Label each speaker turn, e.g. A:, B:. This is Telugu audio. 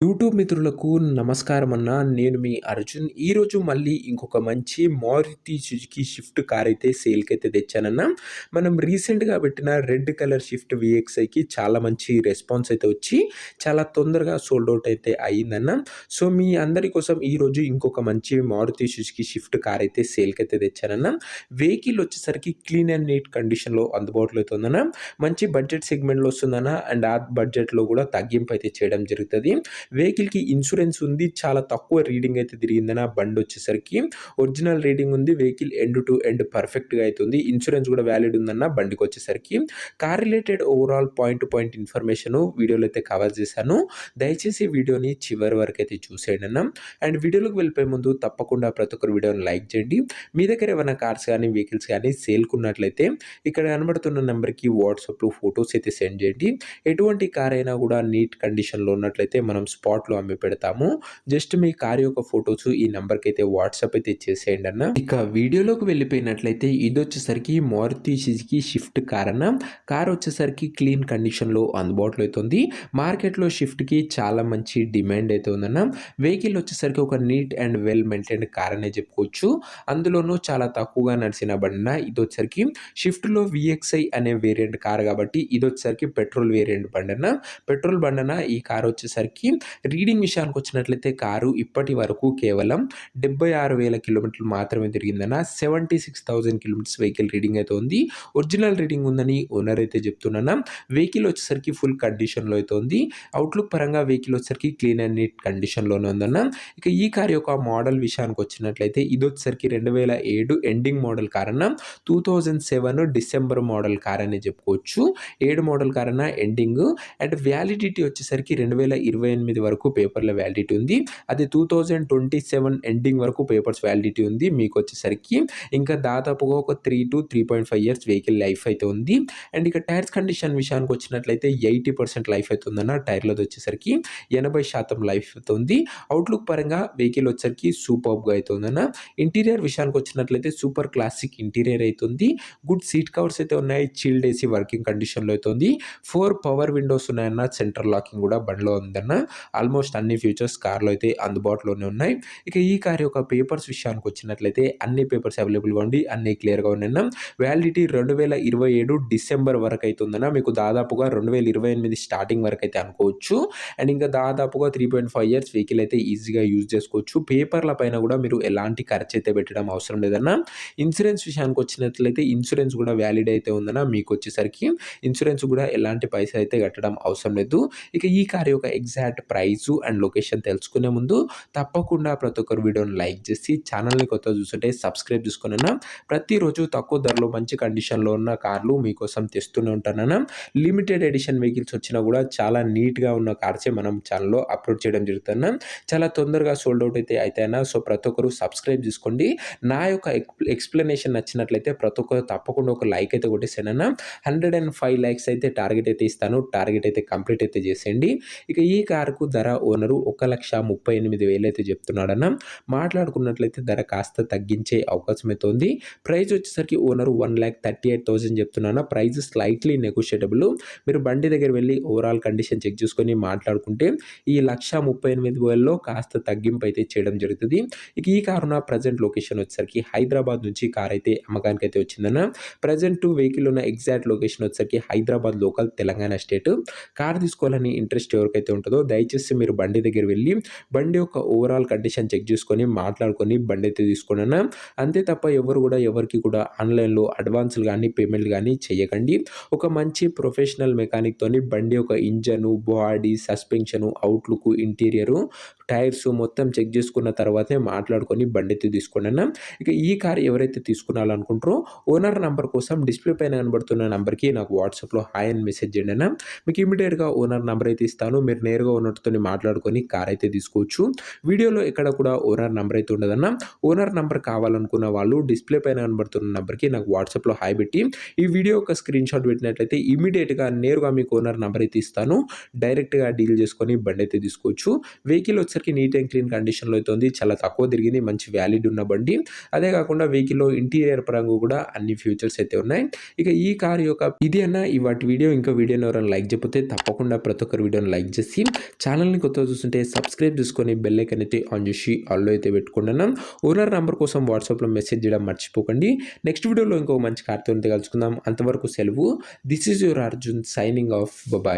A: యూట్యూబ్ మిత్రులకు నమస్కారం అన్న. నేను మీ అర్జున్. ఈరోజు మళ్ళీ ఇంకొక మంచి మారుతి సుజుకి షిఫ్ట్ కార్ అయితే సేల్‌కైతే తెచ్చానన్న. మనం రీసెంట్‌గా పెట్టిన రెడ్ కలర్ షిఫ్ట్ వీఎక్స్ఐకి చాలా మంచి రెస్పాన్స్ అయితే వచ్చి చాలా తొందరగా సోల్డ్ అవుట్ అయితే అయిందన్న. సో, మీ అందరి కోసం ఈరోజు ఇంకొక మంచి మారుతి సుజుకి షిఫ్ట్ కార్ అయితే సేల్‌కైతే తెచ్చానన్న. వెహికల్ వచ్చేసరికి క్లీన్ అండ్ నీట్ కండిషన్‌లో అందుబాటులో అయితే ఉందన్న. మంచి బడ్జెట్ సెగ్మెంట్‌లో వస్తుందన్న. అండ్ ఆ బడ్జెట్‌లో కూడా తగ్గింపు అయితే చేయడం జరుగుతది. వెహికల్‌కి ఇన్సూరెన్స్ ఉంది. చాలా తక్కువ రీడింగ్ అయితే తిరిగిందని ఆ బండొచ్చేసరికి. ఒరిజినల్ రీడింగ్ ఉంది. వెహికల్ ఎండ్ టు ఎండ్ పర్ఫెక్ట్‌గా అయితుంది. ఇన్సూరెన్స్ కూడా వాలిడ్ ఉందన్న బండికొచ్చేసరికి. Car related overall point to point information వీడియోలో అయితే కవర్ చేశాను. దయచేసి వీడియోని చివరి వరకైతే చూసేయండన్న. అండ్ వీడియోలోకి వెళ్ళిపోయే ముందు తప్పకుండా ప్రతి ఒక్కరు వీడియోని లైక్ చేయండి. మీ దగ్గర ఏమైనా కార్స్ గానీ, వెహికల్స్ గానీ సేల్‌కున్నట్లయితే ఇక్కడ కనబడుతున్న నంబర్‌కి వాట్సాప్‌లో ఫోటోస్ అయితే సెండ్ చేయండి. ఎటువంటి కార్ అయినా కూడా నీట్ కండిషన్‌లో ఉన్నట్లయితే మనం స్పాట్‌లో అమ్మి పెడతాము. జస్ట్ మీ కార్ యొక్క ఫోటోస్ ఈ నంబర్‌కి అయితే వాట్సాప్ అయితే చేసేయండి అన్న. ఇక వీడియోలోకి వెళ్ళిపోయినట్లయితే ఇదొచ్చేసరికి మారుతి సుజుకి షిఫ్ట్ కార్ అన్న. కార్ వచ్చేసరికి క్లీన్ కండిషన్‌లో అందుబాటులో అయితే ఉంది. మార్కెట్‌లో షిఫ్ట్‌కి చాలా మంచి డిమాండ్ అయితే ఉందన్న. వెహికల్ వచ్చేసరికి ఒక neat and well maintained car అనే చెప్పుకోవచ్చు. అందులోనూ చాలా తక్కువగా నడిచిన బండన ఇదొచ్చేసరికి షిఫ్ట్‌లో వీఎక్స్ఐ అనే వేరియంట్ కార్ కాబట్టి ఇదొచ్చేసరికి పెట్రోల్ వేరియంట్ బండన. పెట్రోల్ బండన ఈ కార్ వచ్చేసరికి రీడింగ్ విషయానికి వచ్చినట్లయితే కారు ఇప్పటి వరకు కేవలం 76,000 కిలోమీటర్లు మాత్రమే తిరిగిందన్న. 76,000 కిలోమీటర్స్ వెహికల్ రీడింగ్ అయితే ఉంది. ఒరిజినల్ రీడింగ్ ఉందని ఓనర్ అయితే చెప్తున్నాను. వెహికల్ వచ్చేసరికి ఫుల్ కండిషన్‌లో అయితే ఉంది. అవుట్‌లుక్ పరంగా వెహికల్ వచ్చేసరికి క్లీన్ అండ్ నీట్ కండిషన్‌లోనే ఉందన్న. ఇక ఈ కార్ యొక్క మోడల్ విషయానికి వచ్చినట్లయితే ఇదొచ్చేసరికి 2007 ఎండింగ్ మోడల్ కార్ అన్న. 2007 డిసెంబర్ మోడల్ కార్ అని చెప్పుకోవచ్చు. 7 మోడల్ కార్ అన్న ఎండింగ్. అండ్ వ్యాలిడిటీ వచ్చేసరికి 2028 వరకు పేపర్ల వ్యాలిడిటీ ఉంది. అది 2027 ఎండింగ్ వరకు పేపర్స్ వ్యాలిడిటీ ఉంది. మీకొచ్చేసరికి ఇంకా దాదాపుగా ఒక 3-3.5 ఇయర్స్ వెహికల్ లైఫ్ అయితే ఉంది. అండ్ ఇక టైర్స్ కండిషన్ విషయానికి వచ్చినట్లయితే 80% లైఫ్ అయితే ఉందన్న. టైర్లది వచ్చేసరికి 80% లైఫ్ అయితే ఉంది. అవుట్‌లుక్ పరంగా వెహికల్ వచ్చేసరికి సూపర్బ్‌గా అయితే ఉందన్న. ఇంటీరియర్ విషయానికి వచ్చినట్లయితే సూపర్ క్లాసిక్ ఇంటీరియర్ అయితే ఉంది. గుడ్ సీట్ కవర్స్ అయితే ఉన్నాయి. చిల్డ్ ఏసీ వర్కింగ్ కండిషన్‌లో అయితే ఉంది. 4 పవర్ విండోస్ ఉన్నాయన్న. సెంట్రల్ లాకింగ్ కూడా బండిలో ఉందన్న. ఆల్మోస్ట్ అన్ని ఫీచర్స్ కార్‌లో అయితే అందుబాటులోనే ఉన్నాయి. ఇక ఈ కార్ యొక్క పేపర్స్ విషయానికి వచ్చినట్లయితే అన్ని పేపర్స్ అవైలబుల్‌గా ఉండి అన్నీ క్లియర్‌గా ఉన్నాయన్న. వ్యాలిడిటీ 2027 డిసెంబర్ వరకు అయితే ఉందన్న. మీకు దాదాపుగా 2028 స్టార్టింగ్ వరకు అయితే అనుకోవచ్చు. అండ్ ఇంకా దాదాపుగా 3.5 ఇయర్స్ వెహికల్ అయితే ఈజీగా యూజ్ చేసుకోవచ్చు. పేపర్ల పైన కూడా మీరు ఎలాంటి ఖర్చు అయితే పెట్టడం అవసరం లేదన్న. ఇన్సూరెన్స్ విషయానికి వచ్చినట్లయితే ఇన్సూరెన్స్ కూడా వ్యాలిడ్ అయితే ఉందన్న. మీకు వచ్చేసరికి ఇన్సూరెన్స్ కూడా ఎలాంటి పైసలు అయితే కట్టడం అవసరం లేదు. ఇక ఈ కార్ యొక్క ఎగ్జాక్ట్ ప్రైసు అండ్ లొకేషన్ తెలుసుకునే ముందు తప్పకుండా ప్రతి ఒక్కరు వీడియోని లైక్ చేసి ఛానల్‌ని కొత్తగా చూస్తుంటే సబ్స్క్రైబ్ చేసుకొనన్నా. ప్రతిరోజు తక్కువ ధరలో మంచి కండిషన్‌లో ఉన్న కార్లు మీకోసం తెస్తూనే ఉంటానన్న. లిమిటెడ్ ఎడిషన్ వెహికల్స్ వచ్చినా కూడా చాలా నీట్‌గా ఉన్న కార్సే మనం ఛానల్‌లో అప్లోడ్ చేయడం జరుగుతుందన్న. చాలా తొందరగా సోల్డ్ అవుట్ అయితే అయితాయన్న. సో, ప్రతి ఒక్కరు సబ్స్క్రైబ్ చేసుకోండి. నా యొక్క ఎక్స్‌ప్లనేషన్ నచ్చినట్లయితే ప్రతి ఒక్కరు తప్పకుండా ఒక లైక్ అయితే కొట్టేసేయండన్న. 105 లైక్స్ అయితే టార్గెట్ అయితే ఇస్తాను. టార్గెట్ అయితే కంప్లీట్ అయితే చేసేయండి. ఇక ఈ కారుకు ధర ఓనరు 1,38,000 అయితే చెప్తున్నాడన్న. మాట్లాడుకున్నట్లయితే ధర కాస్త తగ్గించే అవకాశం అయితే ఉంది. ప్రైస్ వచ్చేసరికి ఓనరు 1,38,000 చెప్తున్నాను. Price slightly negotiable. మీరు బండి దగ్గర వెళ్లి ఓవరాల్ కండిషన్ చెక్ చేసుకొని మాట్లాడుకుంటే ఈ 1,38,000లో కాస్త తగ్గింపు అయితే చేయడం జరుగుతది. ఇక ఈ కారున ప్రెజెంట్ లొకేషన్ వచ్చేసరికి హైదరాబాద్ నుంచి కార్ అయితే అమ్మకానికి అయితే వచ్చిందన్న. ప్రెజెంట్ వెహికల్ ఉన్న ఎగ్జాక్ట్ లొకేషన్ వచ్చేసరికి Hyderabad local Telangana state. Car తీసుకోవాలని ఇంట్రెస్ట్ ఎవరికైతే ఉంటుందో దయచేసి మీరు బండి దగ్గర వెళ్ళి బండి యొక్క ఓవరాల్ కండిషన్ చెక్ చేసుకొని మాట్లాడుకొని బండి అయితే తీసుకోండన్న. అంతే తప్ప ఎవరు కూడా ఎవరికి కూడా ఆన్‌లైన్‌లో అడ్వాన్స్‌లు గానీ, పేమెంట్‌లు గానీ చేయకండి. ఒక మంచి ప్రొఫెషనల్ మెకానిక్‌తోని బండి యొక్క engine, body, suspension, outlook, interior, tyres మొత్తం చెక్ చేసుకున్న తర్వాతే మాట్లాడుకొని బండి అయితే తీసుకోండన్న. ఇక ఈ కార్ ఎవరైతే తీసుకోవాలనుకుంటారో ఓనర్ నంబర్ కోసం డిస్‌ప్లే పైన కనబడుతున్న నంబర్‌కి నాకు వాట్సాప్‌లో హాయ్ అని మెసేజ్ చేయండి అన్న. మీకు ఇమ్మీడియేట్‌గా ఓనర్ నంబర్ అయితే ఇస్తాను. మీరు నేరుగా ఓనర్‌తోని మాట్లాడుకొని కార్ అయితే తీసుకోవచ్చు. వీడియోలో ఎక్కడ కూడా ఓనర్ నంబర్ అయితే ఉండదన్న. ఓనర్ నంబర్ కావాలనుకున్న వాళ్ళు డిస్‌ప్లే పైన కనబడుతున్న నంబర్‌కి నాకు వాట్సాప్‌లో హాయ్ పెట్టి ఈ వీడియో యొక్క స్క్రీన్‌షాట్ పెట్టినట్లయితే ఇమ్మీడియేట్‌గా నేరుగా మీకు ఓనర్ నంబర్ అయితే ఇస్తాను. డైరెక్ట్‌గా డీల్ చేసుకొని బండి అయితే తీసుకోవచ్చు. వెహికల్ వచ్చేసరికి నీట్ అండ్ క్లీన్ కండిషన్‌లో అయితే ఉంది. చాలా తక్కువ తిరిగింది. మంచి వ్యాలిడ్ ఉన్న బండి. అదే కాకుండా వెహికల్‌లో ఇంటీరియర్ పరంగా కూడా అన్ని ఫీచర్స్ అయితే ఉన్నాయి. ఇక ఈ కార్ యొక్క ఇది అన్న ఇవాటి వీడియో. ఇంకో వీడియోని ఎవరైనా లైక్ చేయకపోతే తప్పకుండా ప్రతి ఒక్కరు వీడియోని లైక్ చేసి ఛానల్ని కొత్తగా చూస్తుంటే సబ్స్క్రైబ్ చేసుకొని బెల్ ఐకాన్ అయితే ఆన్ చేసి ఆల్లో అయితే పెట్టుకున్నాను. ఓనర్ నంబర్ కోసం వాట్సాప్లో మెసేజ్ చేయడం మర్చిపోకండి. నెక్స్ట్ వీడియోలో ఇంకో మంచి కార్తో కలుసుకుందాం. అంతవరకు సెలవు. This is your Arjun signing off. Bye.